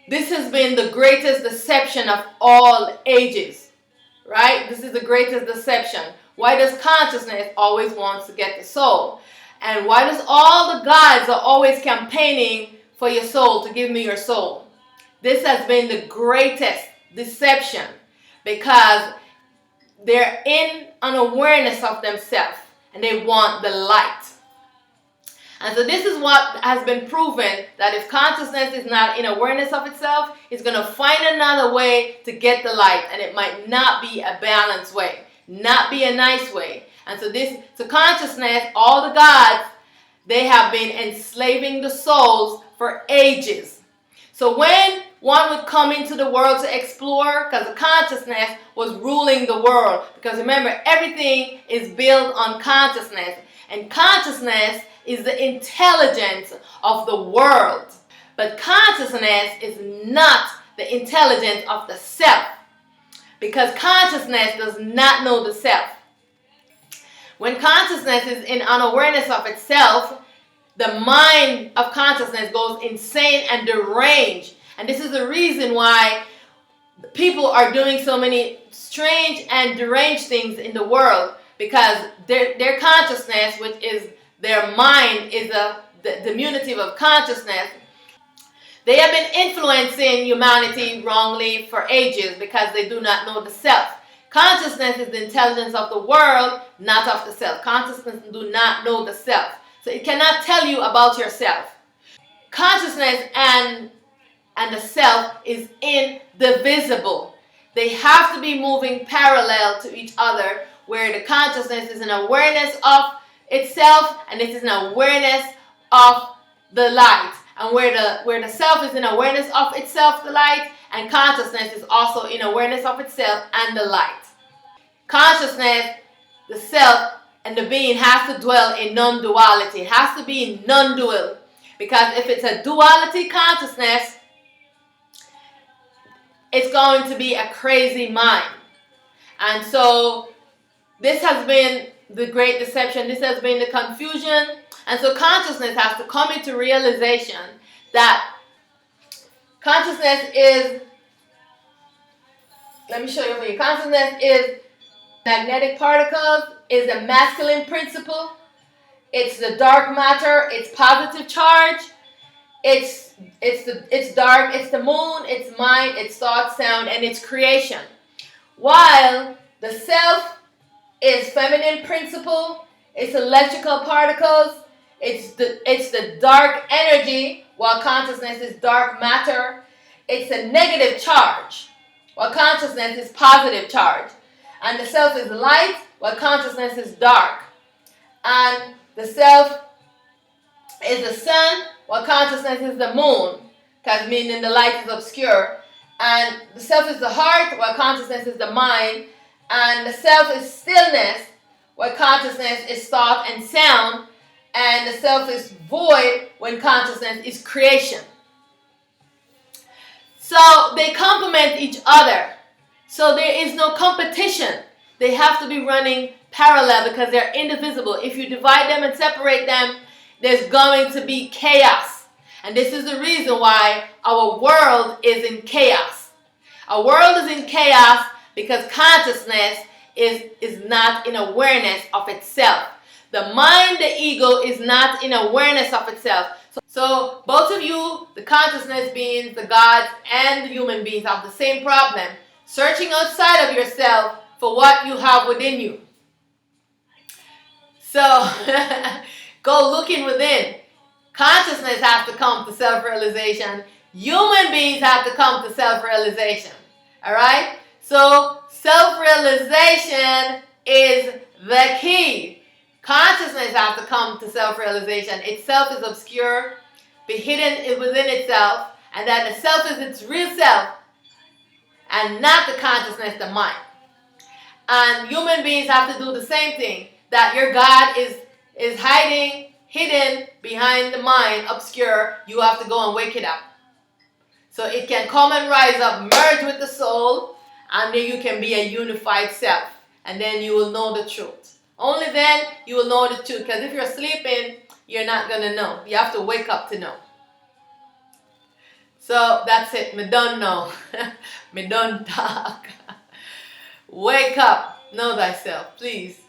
This has been the greatest deception of all ages, right? This is the greatest deception. Why does consciousness always wants to get the soul? And why does all the gods are always campaigning for your soul, to give me your soul? This has been the greatest deception because they're in an awareness of themselves and they want the light. And so this is what has been proven, that if consciousness is not in awareness of itself, it's going to find another way to get the light. And it might not be a balanced way, not be a nice way. And so consciousness, all the gods, they have been enslaving the souls for ages. So when one would come into the world to explore, because the consciousness was ruling the world. Because remember, everything is built on consciousness. And consciousness is the intelligence of the world. But consciousness is not the intelligence of the self. Because consciousness does not know the self. When consciousness is in unawareness of itself, the mind of consciousness goes insane and deranged. And this is the reason why people are doing so many strange and deranged things in the world. Because their consciousness, which is their mind, is the diminutive of consciousness. They have been influencing humanity wrongly for ages because they do not know the self. Consciousness is the intelligence of the world, not of the self. Consciousness do not know the self. So it cannot tell you about yourself. Consciousness and the self is indivisible. They have to be moving parallel to each other, where the consciousness is an awareness of itself and it is an awareness of the light. And where the self is in awareness of itself, the light, and consciousness is also in awareness of itself and the light. Consciousness, the self, and the being has to dwell in non-duality. It has to be non-dual. Because if it's a duality consciousness, it's going to be a crazy mind. And so this has been the great deception. This has been the confusion. And so consciousness has to come into realization that consciousness is, let me show you for you. Consciousness is magnetic particles, is a masculine principle. It's the dark matter, it's positive charge. It's dark, it's the moon, it's mind, it's thought, sound, and it's creation. While the self is feminine principle, it's electrical particles, it's the dark energy, while consciousness is dark matter. It's a negative charge, while consciousness is positive charge. And the self is light, while consciousness is dark. And the self is the sun, while consciousness is the moon, because meaning the light is obscure. And the self is the heart, while consciousness is the mind. And the self is stillness, while consciousness is thought and sound. And the self is void when consciousness is creation. So they complement each other. So there is no competition. They have to be running parallel because they're indivisible. If you divide them and separate them, there's going to be chaos. And this is the reason why our world is in chaos. Our world is in chaos because consciousness is not in awareness of itself. The mind, the ego, is not in awareness of itself. So both of you, the consciousness beings, the gods, and the human beings, have the same problem. Searching outside of yourself for what you have within you. So go looking within. Consciousness has to come to self-realization. Human beings have to come to self-realization. Alright? So self-realization is the key. Consciousness has to come to self-realization. Itself is obscure, be hidden within itself, and that the self is its real self, and not the consciousness, the mind. And human beings have to do the same thing. That your God is hiding, hidden behind the mind, obscure. You have to go and wake it up. So it can come and rise up, merge with the soul, and then you can be a unified self. And then you will know the truth. Only then you will know the truth. Because if you're sleeping, you're not going to know. You have to wake up to know. So that's it. Me done know. Me done talk. Wake up. Know thyself, please.